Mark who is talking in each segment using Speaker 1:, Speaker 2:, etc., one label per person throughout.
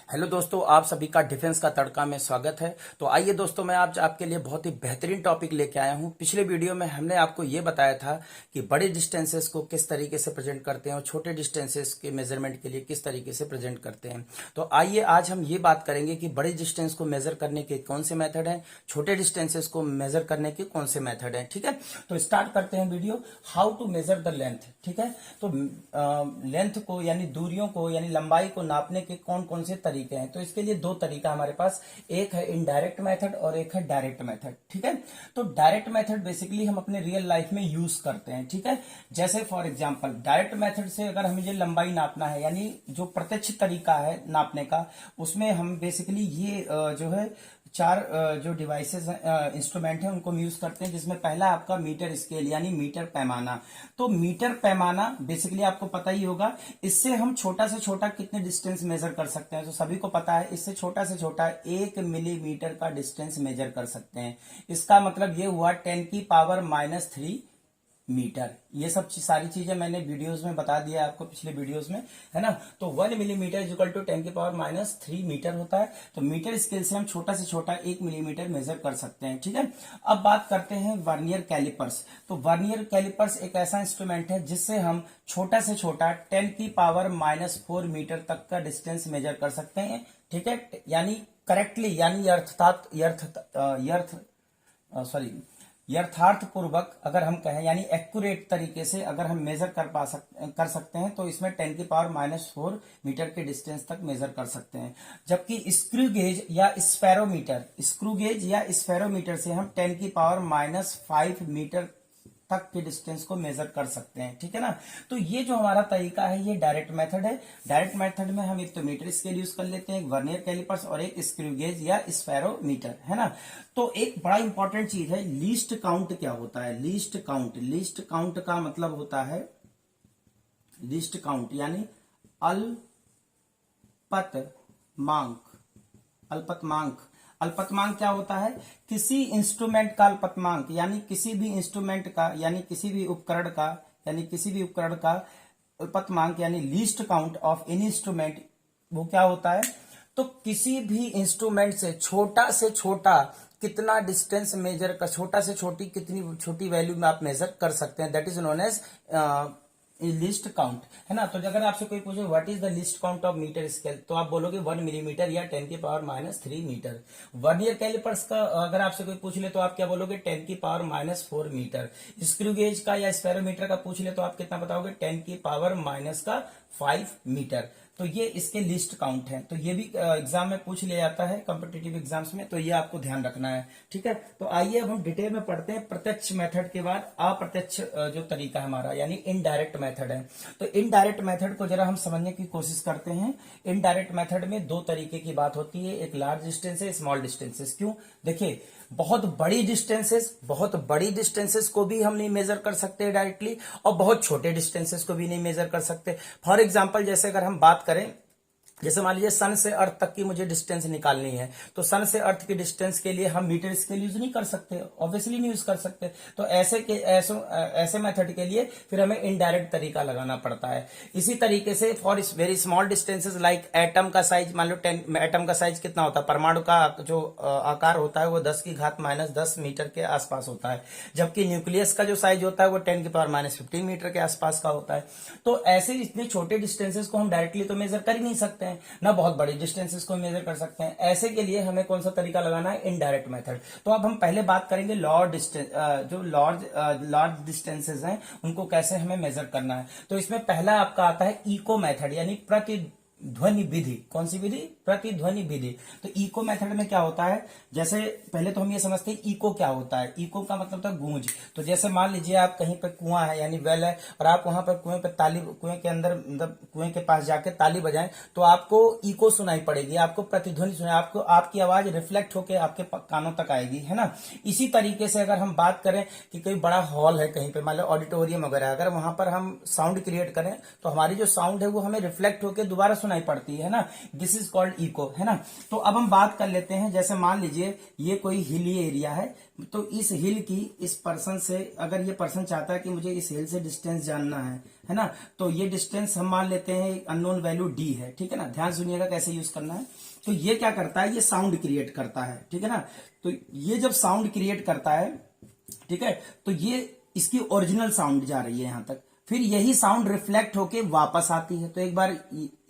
Speaker 1: Hello दोस्तों, आप सभी का डिफेंस का तड़का में स्वागत है। तो आइए दोस्तों, मैं आज आपके लिए बहुत ही बेहतरीन टॉपिक लेके आया हूं। पिछले वीडियो में हमने आपको ये बताया था कि बड़े डिस्टेंसेस को किस तरीके से प्रेजेंट करते हैं और छोटे डिस्टेंसेस के मेजरमेंट के लिए किस तरीके से प्रेजेंट करते हैं। तो आइए आज हम ये बात करेंगे कि बड़े डिस्टेंस को मेजर करने के कौन से मेथड हैं, छोटे डिस्टेंसेस को मेजर करने के कौन से मेथड हैं। ठीक है, तो स्टार्ट करते हैं video. How to measure the length. ठीक है, तो लेंथ को यानी दूरियों को यानी लंबाई को नापने के कौन कौन से तरीके हैं। तो इसके लिए दो तरीका हमारे पास, एक है इनडायरेक्ट मेथड और एक है डायरेक्ट मेथड। ठीक है, तो डायरेक्ट मेथड बेसिकली हम अपने रियल लाइफ में यूज करते हैं। ठीक है, जैसे फॉर एग्जांपल डायरेक्ट मेथड से अगर हमें ये लंबाई नापना है, यानी जो प्रत्यक्ष तरीका है नापने का, उसमें हम बेसिकली ये जो है चार जो डिवाइसेस इंस्ट्रूमेंट है उनको हम यूज करते हैं, जिसमें पहला आपका मीटर स्केल यानी मीटर पैमाना। तो मीटर पैमाना बेसिकली आपको पता ही होगा, इससे हम छोटा से छोटा कितने डिस्टेंस मेजर कर सकते हैं। तो सभी को पता है, इससे छोटा से छोटा 1 मिलीमीटर का डिस्टेंस मेजर कर सकते हैं। इसका मतलब ये हुआ 10⁻³ मीटर। ये सब सारी चीजें मैंने वीडियोस में बता दिया आपको, पिछले वीडियोस में, है ना। तो 1 मिलीमीटर इक्वल टू 10⁻³ मीटर होता है। तो मीटर स्केल से हम छोटा से छोटा 1 मिलीमीटर मेजर कर सकते हैं। ठीक है, अब बात करते हैं वर्नियर कैलिपर्स। तो वर्नियर कैलिपर्स एक ऐसा इंस्ट्रूमेंट है जिससे हम छोटा से छोटा 10⁻⁴ मीटर तक का डिस्टेंस मेजर कर सकते हैं। ठीक है, यानी करेक्टली यानी यथार्थ पूर्वक अगर हम कहें, यानी एक्यूरेट तरीके से अगर हम मेजर कर सकते हैं, तो इसमें 10⁻⁴ मीटर के डिस्टेंस तक मेजर कर सकते हैं। जबकि स्क्रू गेज या स्फेरोमीटर से हम 10⁻⁵ मीटर तक के डिस्टेंस को मेजर कर सकते हैं। ठीक है ना, तो ये जो हमारा तरीका है ये डायरेक्ट मेथड है। डायरेक्ट मेथड में हम एक तो मीटर स्केल यूज कर लेते हैं, एक वर्नियर कैलिपर्स और एक स्क्रू गेज या स्फेरोमीटर, है ना। तो एक बड़ा इंपॉर्टेंट चीज है, लीस्ट काउंट क्या होता है। लीस्ट काउंट का मतलब होता है, लीस्ट काउंट यानी अल्पतमांक क्या होता है। किसी इंस्ट्रूमेंट का अल्पतमांक यानी किसी भी इंस्ट्रूमेंट का यानी किसी भी उपकरण का अल्पतमांक यानी least count of any instrument, वो क्या होता है। तो किसी भी इंस्ट्रूमेंट से छोटा कितना डिस्टेंस मेजर कर, छोटा से छोटी कितनी छोटी वैल्यू में आप मेजर कर सकते हैं, that is known as least count, है ना। तो अगर आपसे कोई पूछे what is the least count of metre scale, तो आप बोलोगे 1 मिलीमीटर या 10⁻³ मीटर। वर्नियर कैलिपर्स का अगर आपसे कोई पूछ ले तो आप क्या बोलोगे, 10⁻⁴ मीटर। स्क्रू गेज का या स्फेरोमीटर का पूछ ले तो आप कितना बताओगे, 10⁻⁵ मीटर। तो ये इसके लिस्ट काउंट है। तो ये भी एग्जाम में पूछ लिया जाता है, कॉम्पिटिटिव एग्जाम्स में, तो ये आपको ध्यान रखना है। ठीक है, तो आइए अब हम डिटेल में पढ़ते हैं प्रत्यक्ष मेथड के बाद अप्रत्यक्ष जो तरीका है हमारा, यानी इनडायरेक्ट मेथड है। तो इनडायरेक्ट मेथड को जरा हम समझने की कोशिश करते हैं। इनडायरेक्ट मेथड में दो तरीके की बात होती है, एक लार्ज डिस्टेंसेस, स्मॉल डिस्टेंसेस। क्यों, देखिए बहुत बड़ी डिस्टेंसेस को भी हम नहीं मेजर कर सकते डायरेक्टली, और बहुत छोटे डिस्टेंसेस को भी नहीं मेजर कर सकते। फॉर एग्जांपल जैसे अगर हम बात करें, जैसे मान लीजिए सन से अर्थ तक की मुझे डिस्टेंस निकालनी है, तो सन से अर्थ की डिस्टेंस के लिए हम मीटर स्केल यूज नहीं कर सकते, ऑब्वियसली नहीं यूज कर सकते। तो ऐसे मेथड के लिए फिर हमें इनडायरेक्ट तरीका लगाना पड़ता है। इसी तरीके से for very small distances like atom का साइज, मान लो 10 एटम का साइज कितना होता है, परमाणु का जो आकार होता है वो 10⁻⁻10 मीटर के आसपास होता है। जबकि न्यूक्लियस का जो साइज होता है वो 10⁻⁻15 मीटर के आसपास का होता है। तो ऐसे इतने छोटे डिस्टेंसेस को हम डायरेक्टली तो मेजर कर ही नहीं सकते हैं ना, बहुत बड़ी डिस्टेंसेस को मेजर कर सकते हैं। ऐसे के लिए हमें कौन सा तरीका लगाना है, इनडायरेक्ट मेथड। तो अब हम पहले बात करेंगे जो लार्ज डिस्टेंसेस हैं उनको कैसे हमें मेजर करना है। तो इसमें पहला आपका आता है इको मेथड यानी प्रतिध्वनि विधि। कौन सी विधि, प्रतिध्वनि विधि। तो इको मेथड में क्या होता है, जैसे पहले तो हम ये समझते हैं इको क्या होता है। इको का मतलब होता है गूंज। तो जैसे मान लीजिए आप कहीं पे कुआं है यानी वेल है, और आप वहां पर कुएं के अंदर मतलब कुएं के पास जाके ताली बजाएं, तो आपको इको सुनाई पड़ेगी, आपको प्रतिध्वनि सुनाई, आपको आपकी आवाज रिफ्लेक्ट होकर आपके कानों तक आएगी, है ना। इसी तरीके से अगर हम बात करें कि कोई बड़ा हॉल है कहीं पे, मान लो ऑडिटोरियम वगैरह, अगर वहां पर हम साउंड क्रिएट करें तो हमारी जो साउंड है वो हमें रिफ्लेक्ट होकर दोबारा सुनाई सुनाई पड़ती है ना, दिस इज कॉल्ड इको, है ना। तो अब हम बात कर लेते हैं, जैसे मान लीजिए ये कोई हिली एरिया है, तो इस हिल की इस पर्सन से, अगर ये पर्सन चाहता है कि मुझे इस हिल से डिस्टेंस जानना है ना, तो ये डिस्टेंस हम मान लेते हैं अननोन वैल्यू डी है, ठीक है ना। ध्यान सुनिएगा कैसे यूज करना है। तो ये क्या करता है, ये साउंड क्रिएट करता है, ठीक है ना। तो ये जब साउंड क्रिएट करता है, ठीक है, तो ये इसकी ओरिजिनल साउंड जा रही है यहां तक, फिर यही साउंड रिफ्लेक्ट होके वापस आती है, तो एक बार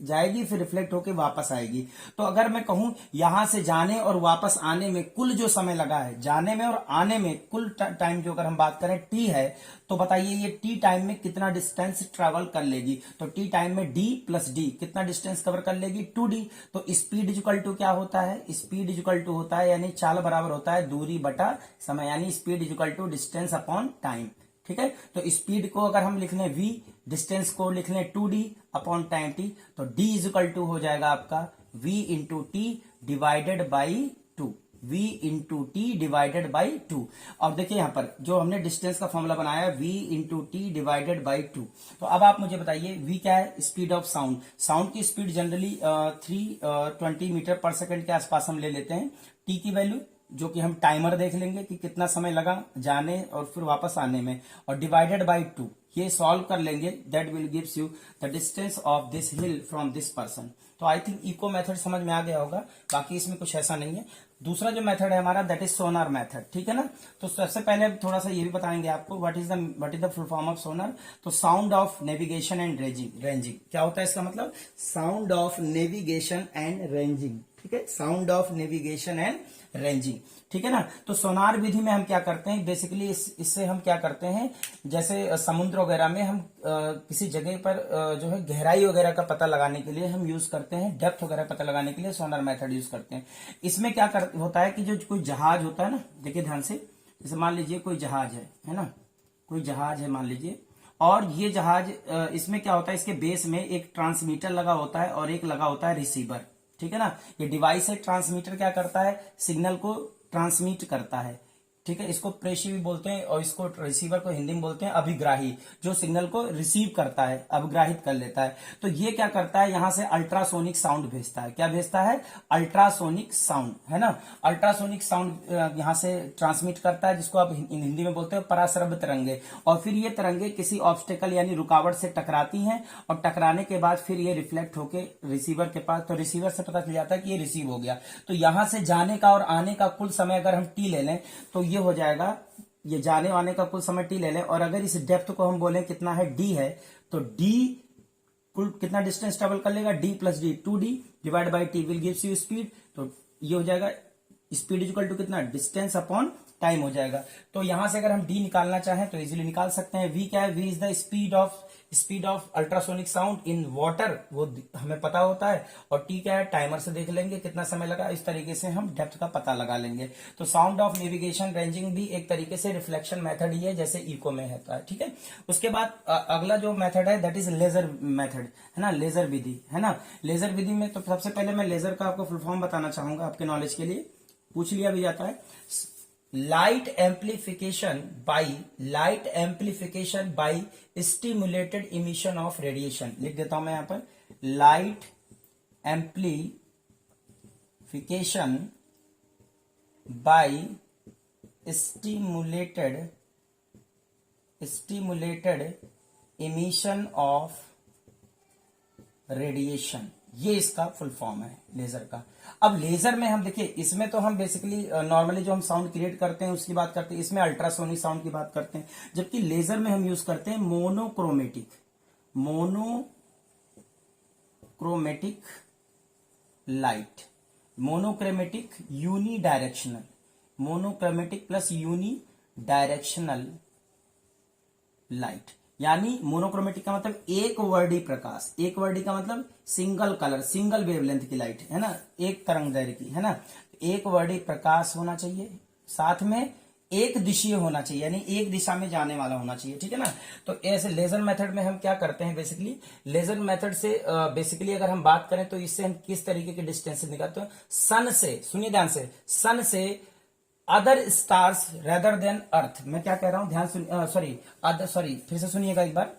Speaker 1: जाएगी फिर रिफ्लेक्ट होके वापस आएगी। तो अगर मैं कहूं यहां से जाने और वापस आने में कुल जो समय लगा है, जाने में और आने में कुल टाइम जो अगर हम बात करें टी है, तो बताइए ये टी टाइम में कितना डिस्टेंस ट्रेवल कर लेगी। तो टी टाइम में डी प्लस डी कितना डिस्टेंस कवर कर लेगी, 2d। तो स्पीड इक्वल टू क्या होता है, स्पीड इक्वल टू होता है यानी चाल बराबर होता है दूरी बटा समय, यानी speed equal to distance upon time, ठीक है। तो स्पीड को अगर हम लिख लें v, डिस्टेंस को लिख लें 2d अपॉन टाइम t, तो d इज इक्वल टू हो जाएगा आपका v into T divided by 2, v into T divided by 2। और देखिए यहां पर जो हमने डिस्टेंस का फॉर्मूला बनाया v into T divided by 2। तो अब आप मुझे बताइए v क्या है, स्पीड ऑफ साउंड। साउंड की स्पीड जनरली 320 मीटर पर सेकंड के आसपास हम ले लेते हैं। t की वैल्यू जो कि हम टाइमर देख लेंगे कि कितना समय लगा जाने और फिर वापस आने में, और डिवाइडेड बाय 2, ये सॉल्व कर लेंगे, that will gives you the distance of this hill from this person. तो आई थिंक इको मेथड समझ में आ गया होगा, बाकी इसमें कुछ ऐसा नहीं है। दूसरा जो मेथड है हमारा दैट इज सोनार मेथड, ठीक है ना। तो सबसे पहले थोड़ा सा ये भी बताएंगे आपको what is the full form of sonar. तो sound of navigation and ranging क्या होता है इसका मतलब, sound of navigation and ranging, ठीक है, sound of navigation and ranging, ठीक है ना। तो सोनार विधि में हम क्या करते हैं बेसिकली, इससे हम क्या करते हैं, जैसे समुद्र वगैरह में हम किसी जगह पर जो है गहराई वगैरह का पता लगाने के लिए हम यूज करते हैं, डेप्थ वगैरह पता लगाने के लिए सोनार मेथड यूज करते हैं। इसमें क्या होता है कि जो कोई जहाज होता है ना, देखिए ध्यान से, जैसे मान लीजिए कोई जहाज है ना, कोई जहाज है मान लीजिए, और ये जहाज इसमें क्या होता है, इसके बेस में एक ट्रांसमीटर लगा होता है और एक लगा होता है रिसीवर, ठीक है ना। ये डिवाइस है, ट्रांसमीटर क्या करता है, सिग्नल को ट्रांसमिट करता है, ठीक है, इसको प्रेषी भी बोलते हैं, और इसको रिसीवर को हिंदी में बोलते हैं अभिग्राही, जो सिग्नल को रिसीव करता है, अभिग्राहित कर लेता है। तो ये क्या करता है, यहां से अल्ट्रासोनिक साउंड भेजता है, क्या भेजता है, अल्ट्रासोनिक साउंड, है ना। अल्ट्रासोनिक साउंड यहां से ट्रांसमिट करता है, जिसको आप हिंदी में बोलते हैं पराश्रव्य तरंगे, और फिर ये तरंगे किसी ऑब्स्टेकल यानी रुकावट से टकराती हैं, और टकराने के बाद फिर ये रिफ्लेक्ट होके रिसीवर के पास, तो रिसीवर से पता चल जाता है कि ये रिसीव हो गया। तो यहां से जाने का और आने का कुल समय अगर हम टी ले लें, तो ये हो जाएगा, ये जाने वाने का कुल समय टी ले लें, और अगर इस डेप्थ को हम बोलें कितना है, डी है, तो डी कुल कितना डिस्टेंस ट्रेवल कर लेगा, D plus D, 2d divide by T will gives you speed. तो ये हो जाएगा स्पीड इक्वल टू कितना, डिस्टेंस अपॉन टाइम हो जाएगा। तो यहां से अगर हम डी निकालना चाहें तो इजीली निकाल सकते हैं। वी क्या है, V is the speed of ultrasonic sound in water, वो हमें पता होता है, और टी क्या है, टाइमर से देख लेंगे कितना समय लगा, इस तरीके से हम डेप्थ का पता लगा लेंगे। तो साउंड ऑफ नेविगेशन रेंजिंग भी एक तरीके से रिफ्लेक्शन मेथड ही है, जैसे इको में होता है, ठीक है। उसके बाद अगला जो मेथड है दैट इज लेजर मेथड, है ना, लेजर विधि, है ना। लेजर विधि में तो सबसे पहले मैं लेजर का आपको फुल फॉर्म बताना चाहूंगा आपके नॉलेज के लिए, पूछ लिया भी जाता है। Light amplification by stimulated emission of radiation, लिख देता हूं मैं यहां पर, light amplification by stimulated emission of radiation, ये इसका फुल फॉर्म है लेजर का। अब लेजर में हम देखिए, इसमें तो हम बेसिकली नॉर्मली जो हम साउंड क्रिएट करते हैं उसकी बात करते हैं, इसमें अल्ट्रासोनिक साउंड की बात करते हैं, जबकि लेजर में हम यूज करते हैं monochromatic light, monochromatic unidirectional, monochromatic plus unidirectional light. यानी मोनोक्रोमेटिक का मतलब एक वर्डी प्रकाश, एक वर्डी का मतलब सिंगल कलर, सिंगल वेवलेंथ की लाइट, है ना, एक तरंग दैर्घ्य की, है ना। एक वर्डी प्रकाश होना चाहिए, साथ में एक दिशीय होना चाहिए, यानी एक दिशा में जाने वाला होना चाहिए, ठीक है ना। तो ऐसे लेजर मेथड में हम क्या करते हैं बेसिकली, लेजर मेथड से बेसिकली अगर हम बात करें तो इससे हम किस तरीके के डिस्टेंस निकालते हैं, सन से, सुनिए ध्यान से, सन से अदर स्टार्स रेदर देन अर्थ, मैं क्या कह रहा हूं ध्यान सुनिए, फिर से सुनिएगा एक बार।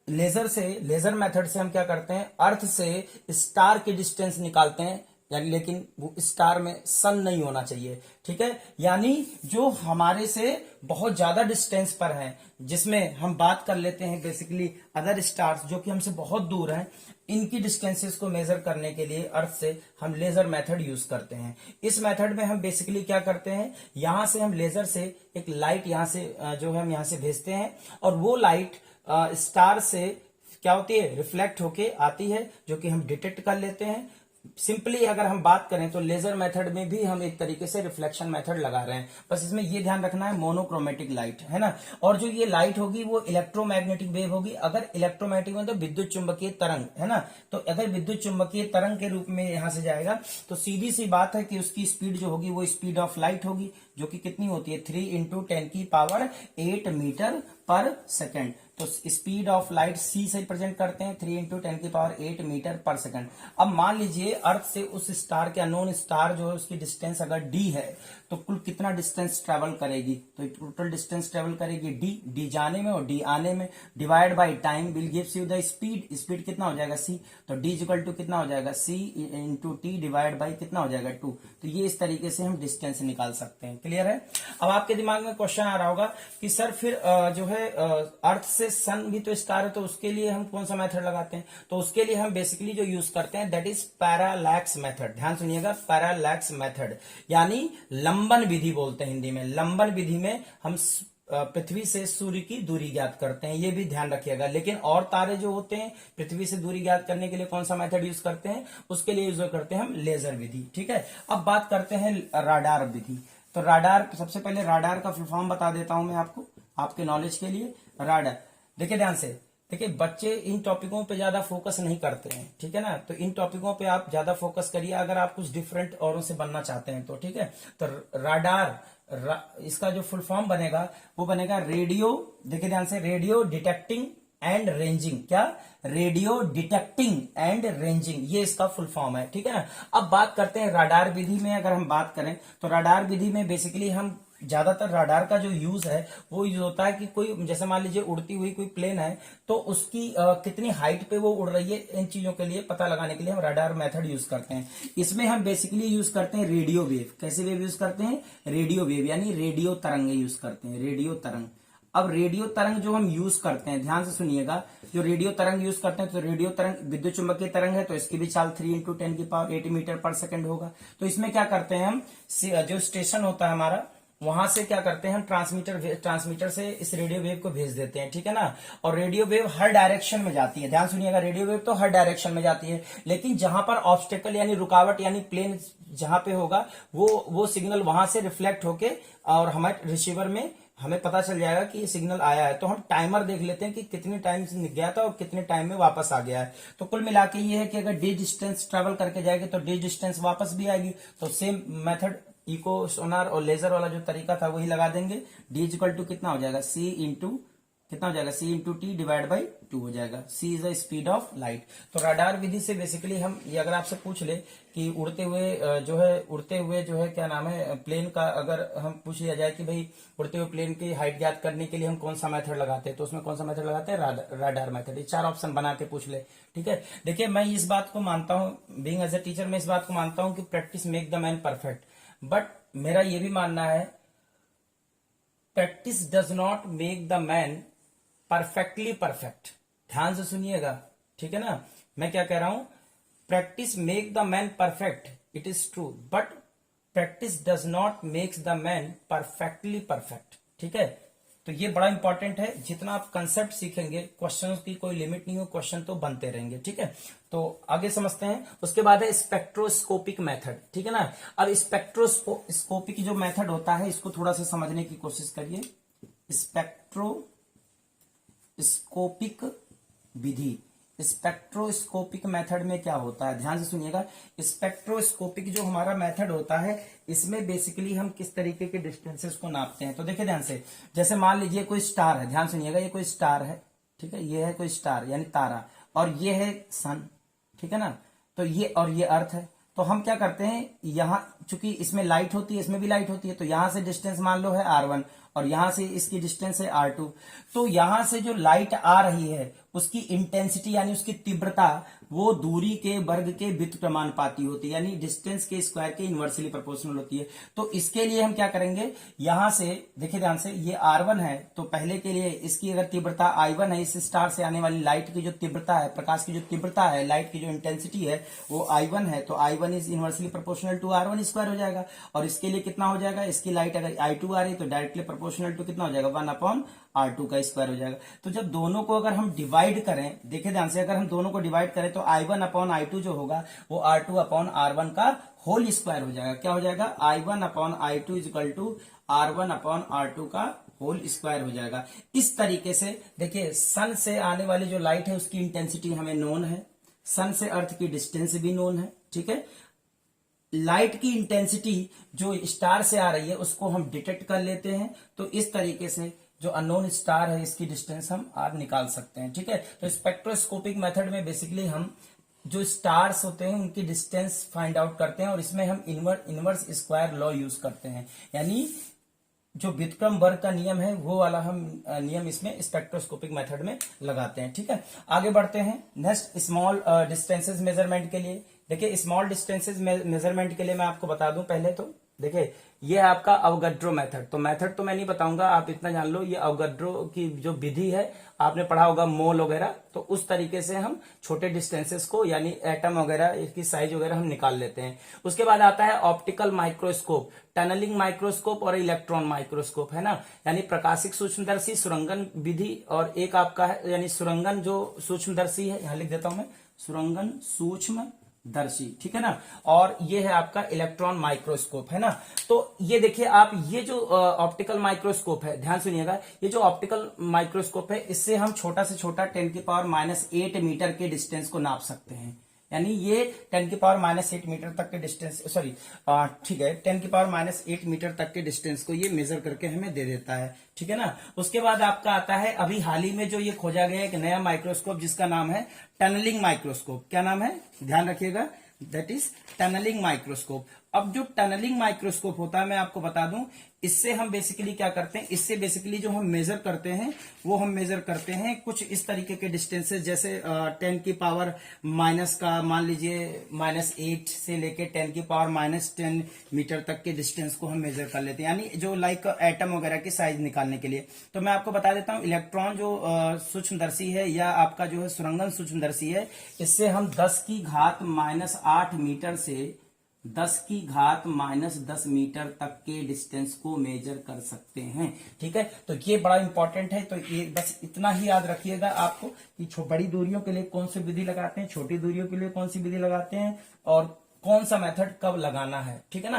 Speaker 1: लेजर से, लेजर मेथड से हम क्या करते हैं, अर्थ से स्टार की डिस्टेंस निकालते हैं, यानी लेकिन वो स्टार में सन नहीं होना चाहिए, ठीक है। यानी जो हमारे से बहुत ज्यादा डिस्टेंस पर है, जिसमें हम बात कर लेते हैं बेसिकली अदर स्टार्स जो कि हमसे बहुत दूर हैं, इनकी डिस्टेंसेस को मेजर करने के लिए अर्थ से हम लेजर मेथड यूज करते हैं। इस मेथड में हम बेसिकली क्या करते हैं, यहां से हम लेजर से एक लाइट यहां से जो है हम यहां से भेजते हैं, और वो लाइट स्टार से क्या होती है, रिफ्लेक्ट होके आती है, जो कि हम डिटेक्ट कर लेते हैं। सिंपली अगर हम बात करें तो लेजर मेथड में भी हम एक तरीके से रिफ्लेक्शन मेथड लगा रहे हैं, बस इसमें ये ध्यान रखना है मोनोक्रोमेटिक लाइट है ना। और जो ये लाइट होगी वो इलेक्ट्रोमैग्नेटिक वेव होगी। अगर इलेक्ट्रोमैग्नेटिक मतलब विद्युत चुंबकीय तरंग है ना, तो अगर विद्युत चुंबकीय तरंग के रूप में यहां से जाएगा तो सीधी सी बात है कि उसकी स्पीड जो होगी वो स्पीड ऑफ लाइट होगी, जो कि कितनी होती है 3 × 10⁸ मीटर पर सेकेंड। तो स्पीड ऑफ लाइट सी से प्रेजेंट करते हैं 3 × 10⁸ मीटर पर सेकेंड। अब मान लीजिए अर्थ से उस स्टार के अननोन स्टार जो है उसकी डिस्टेंस अगर डी है तो कुल कितना डिस्टेंस ट्रेवल करेगी, तो टोटल डिस्टेंस ट्रेवल करेगी डी जाने में और डी आने में, divide by time will gives you the speed. Speed कितना हो जाएगा सी, तो डी इक्वल टू कितना हो जाएगा c into t divide by कितना हो जाएगा 2। तो ये इस तरीके से हम डिस्टेंस निकाल सकते हैं। क्लियर है। अब आपके दिमाग में क्वेश्चन आ रहा होगा कि सर फिर जो है अर्थ से सन भी तो स्टार है, तो उसके लिए हम कौन सा मेथड लगाते हैं, तो उसके लिए हम बेसिकली जो यूज करते हैं दैट इज पैरालैक्स मेथड। ध्यान सुनिएगा, पैरालैक्स मेथड यानी लंबन विधि बोलते हैं हिंदी में। लंबन विधि में हम पृथ्वी से सूर्य की दूरी ज्ञात करते हैं, ये भी ध्यान रखिएगा। लेकिन और तारे जो होते हैं पृथ्वी से दूरी ज्ञात करने के लिए कौन सा मेथड यूज करते हैं, उसके लिए यूज करते हैं हम लेजर विधि, ठीक है। अब बात करते हैं राडार विधि। तो राडार, सबसे पहले राडार का फुल फॉर्म बता देता हूं मैं आपको, आपके नॉलेज के लिए। राडार देखिए ध्यान से, देखिए बच्चे इन टॉपिकों पे ज्यादा फोकस नहीं करते हैं, ठीक है ना, तो इन टॉपिकों पे आप ज्यादा फोकस करिए अगर आप कुछ डिफरेंट औरों से बनना चाहते हैं तो, ठीक है। तो राडार इसका जो फुल फॉर्म बनेगा वो बनेगा रेडियो, देखिए ध्यान से, रेडियो डिटेक्टिंग एंड रेंजिंग। क्या, रेडियो डिटेक्टिंग एंड रेंजिंग, ये इसका फुल फॉर्म है, ठीक है ना। अब बात करते हैं राडार विधि में। अगर हम बात करें तो राडार विधि में बेसिकली हम ज्यादातर राडार का जो यूज है वो यूज होता है कि कोई, जैसे मान लीजिए उड़ती हुई कोई प्लेन है तो उसकी कितनी हाइट पे वो उड़ रही है, इन चीजों के लिए पता लगाने के लिए हम राडार मेथड यूज करते हैं। इसमें हम बेसिकली यूज करते हैं रेडियो वेव। कैसे वेव यूज करते हैं, रेडियो वेव यानी रेडियो तरंगे यूज करते हैं, रेडियो तरंग। अब रेडियो तरंग जो हम यूज करते हैं, ध्यान से सुनिएगा, जो रेडियो तरंग यूज करते हैं तो रेडियो तरंग विद्युत चुंबकीय तरंग है, तो इसकी भी चाल 3 × 10⁸ मीटर पर सेकेंड होगा। तो इसमें क्या करते हैं हम, जो स्टेशन होता है हमारा, वहां से क्या करते हैं हम ट्रांसमीटर से इस रेडियो वेव को भेज देते हैं, ठीक है ना। और रेडियो वेव हर डायरेक्शन में जाती है, ध्यान सुनिएगा, रेडियो वेव तो हर डायरेक्शन में जाती है, लेकिन जहां पर ऑब्स्टेकल यानी रुकावट यानी प्लेन जहां पे होगा वो सिग्नल वहां से रिफ्लेक्ट होके और हमारे रिसीवर में हमें पता चल जाएगा कि ये सिग्नल आया है। तो हम टाइमर देख लेते हैं कि कितने टाइम से गया था और कितने टाइम में वापस आ गया है। तो कुल मिला के ये है कि अगर डी डिस्टेंस ट्रेवल करके जाएगी तो डी डिस्टेंस वापस भी आएगी। तो सेम मेथड इको सोनार और लेजर वाला जो तरीका था वही लगा देंगे। डी इक्वल टू कितना हो जाएगा, सी इंटू कितना हो जाएगा, c into t divide by 2 हो जाएगा। C is the speed of light. तो राडार विधि से बेसिकली हम ये, अगर आपसे पूछ ले कि उड़ते हुए जो है क्या नाम है प्लेन का, अगर हम पूछ लिया जाए कि भाई उड़ते हुए प्लेन की हाइट ज्ञात करने के लिए हम कौन सा मेथड लगाते हैं, तो उसमें कौन सा मेथड लगाते हैं, राडार मेथड। ये 4 ऑप्शन बना के पूछ ले, ठीक है। देखिए मैं इस बात को मानता हूं, बीइंग एज ए टीचर मैं इस बात को मानता हूं कि practice make the man perfect, but मेरा ये भी मानना है practice does not make the man perfectly perfect. ध्यान से सुनिएगा, ठीक है ना, मैं क्या कह रहा हूं, practice make the man perfect, it is true, but practice does not makes the man perfectly perfect, ठीक है। तो ये बड़ा इंपॉर्टेंट है, जितना आप कंसेप्ट सीखेंगे, क्वेश्चंस की कोई लिमिट नहीं हो, क्वेश्चन तो बनते रहेंगे, ठीक है। तो आगे समझते हैं। उसके बाद है स्पेक्ट्रोस्कोपिक मेथड, ठीक है ना। अब स्पेक्ट्रोस्कोपिक जो मेथड होता है इसको थोड़ा सा समझने की कोशिश करिए। स्पेक्ट्रोस्कोपिक विधि, स्पेक्ट्रोस्कोपिक मेथड में क्या होता है, ध्यान से सुनिएगा। स्पेक्ट्रोस्कोपिक जो हमारा मेथड होता है इसमें बेसिकली हम किस तरीके के डिस्टेंसेस को नापते हैं। तो देखिए ध्यान से, जैसे मान लीजिए कोई स्टार है, ध्यान सुनिएगा, ये कोई स्टार है, ठीक है, ये है कोई स्टार यानी तारा, और ये है सन, ठीक है ना। तो ये और ये अर्थ है। तो हम क्या करते हैं, यहां चूंकि इसमें लाइट होती है, इसमें भी लाइट होती है, तो यहां से डिस्टेंस मान लो है r1 और यहां से इसकी डिस्टेंस है R2। तो यहां से जो लाइट आ रही है उसकी इंटेंसिटी यानी उसकी तीव्रता वो दूरी के वर्ग के व्युत्क्रमानुपाती होती है, यानी डिस्टेंस के स्क्वायर के इनवर्सली प्रोपोर्शनल होती है। तो इसके लिए हम क्या करेंगे, यहां से देखिए ध्यान से, ये R1 है तो पहले के लिए इसकी अगर तीव्रता I1 है, इस स्टार से आने वाली लाइट की जो तीव्रता है, प्रकाश की जो तीव्रता है, लाइट की जो इंटेंसिटी है वो I1 है, तो I1 is inversely proportional to R1 square हो जाएगा। और इसके लिए कितना हो जाएगा, इसकी लाइट अगर I2 आ रही तो डायरेक्टली प्रोपोर्शनल टू कितना हो जाएगा, 1/R2 का स्क्वायर हो जाएगा। तो जब दोनों को अगर हम डिवाइड करें, देखिए ध्यान से, अगर हम दोनों को डिवाइड करें तो I1/I2 जो होगा वो R2/R1 का होल स्क्वायर हो जाएगा। क्या हो जाएगा, I1/I2 इक्वल टू R1/R2 का होल स्क्वायर हो जाएगा। इस तरीके से देखिए, सन से आने वाली जो लाइट है उसकी इंटेंसिटी हमें नोन है, सन से अर्थ की डिस्टेंस भी नोन है, ठीक है। लाइट की इंटेंसिटी जो स्टार से आ रही है उसको हम डिटेक्ट कर लेते हैं, तो इस तरीके से जो अननोन स्टार है इसकी डिस्टेंस हम आर निकाल सकते हैं, ठीक है। तो स्पेक्ट्रोस्कोपिक मेथड में बेसिकली हम जो स्टार्स होते हैं उनकी डिस्टेंस फाइंड आउट करते हैं, और इसमें हम इनवर्स स्क्वायर लॉ यूज करते हैं, यानी जो व्युत्क्रम वर्ग का नियम है वो वाला हम नियम इसमें स्पेक्ट्रोस्कोपिक मेथड में लगाते हैं, ठीक है। आगे बढ़ते हैं नेक्स्ट, स्मॉल डिस्टेंसेस मेजरमेंट के लिए। देखिए, स्मॉल डिस्टेंसेस मेजरमेंट के लिए मैं आपको बता दूं पहले, तो देखिए ये है आपका अवगड्रो मेथड। तो मेथड तो मैं नहीं बताऊंगा, आप इतना जान लो, ये अवगड्रो की जो विधि है आपने पढ़ा होगा, मोल वगैरह, तो उस तरीके से हम छोटे डिस्टेंसेस को यानी एटम वगैरह इसकी साइज वगैरह हम निकाल लेते हैं। उसके बाद आता है ऑप्टिकल माइक्रोस्कोप, टनलिंग माइक्रोस्कोप और इलेक्ट्रॉन माइक्रोस्कोप, है ना, यानी प्रकाशिक सूक्ष्मदर्शी, सुरंगन विधि, और एक आपका है यानी सुरंगन जो सूक्ष्मदर्शी है, यहां लिख देता हूं मैं, सुरंगन सूक्ष्म दर्शी, ठीक है ना। और ये है आपका इलेक्ट्रॉन माइक्रोस्कोप, है ना। तो ये देखिए आप, ये जो ऑप्टिकल माइक्रोस्कोप है, ध्यान सुनिएगा, ये जो ऑप्टिकल माइक्रोस्कोप है इससे हम छोटा से छोटा 10⁻⁸ मीटर के डिस्टेंस को नाप सकते हैं, यानी ये 10⁻⁸ मीटर तक के डिस्टेंस, सॉरी ठीक है, 10⁻⁸ मीटर तक के डिस्टेंस को ये मेजर करके हमें दे देता है, ठीक है ना। उसके बाद आपका आता है अभी हाल ही में जो ये खोजा गया एक नया माइक्रोस्कोप जिसका नाम है टनलिंग माइक्रोस्कोप। क्या नाम है, ध्यान रखिएगा, दैट इज टनलिंग माइक्रोस्कोप। अब जो टनलिंग माइक्रोस्कोप होता है मैं आपको बता दूं, इससे हम बेसिकली क्या करते हैं, इससे बेसिकली जो हम मेजर करते हैं वो हम मेजर करते हैं कुछ इस तरीके के डिस्टेंसेस, जैसे 10⁻⁻ का मान लीजिए -8 से लेके 10⁻⁻10 मीटर तक के डिस्टेंस को हम मेजर कर लेते हैं, यानी जो लाइक एटम वगैरह की साइज निकालने के लिए। तो मैं आपको बता देता हूं, इलेक्ट्रॉन जो सूक्ष्मदर्शी है या आपका जो है सुरंगन सूक्ष्मदर्शी है, इससे हम 10⁻⁻8 मीटर से 10⁻⁻10 मीटर तक के डिस्टेंस को मेजर कर सकते हैं, ठीक है। तो ये बड़ा इंपॉर्टेंट है, तो ये बस इतना ही याद रखिएगा आपको कि बड़ी दूरियों के लिए कौन सी विधि लगाते हैं, छोटी दूरियों के लिए कौन सी विधि लगाते हैं, और कौन सा मेथड कब लगाना है, ठीक है ना।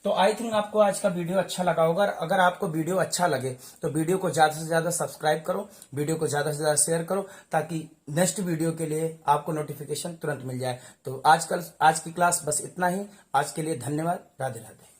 Speaker 1: तो आई थिंक आपको आज का वीडियो अच्छा लगा होगा। अगर आपको वीडियो अच्छा लगे तो वीडियो को ज्यादा से ज्यादा सब्सक्राइब करो, वीडियो को ज्यादा से ज्यादा शेयर करो, ताकि नेक्स्ट वीडियो के लिए आपको नोटिफिकेशन तुरंत मिल जाए। तो आज की क्लास बस इतना ही। आज के लिए धन्यवाद। राधे राधे।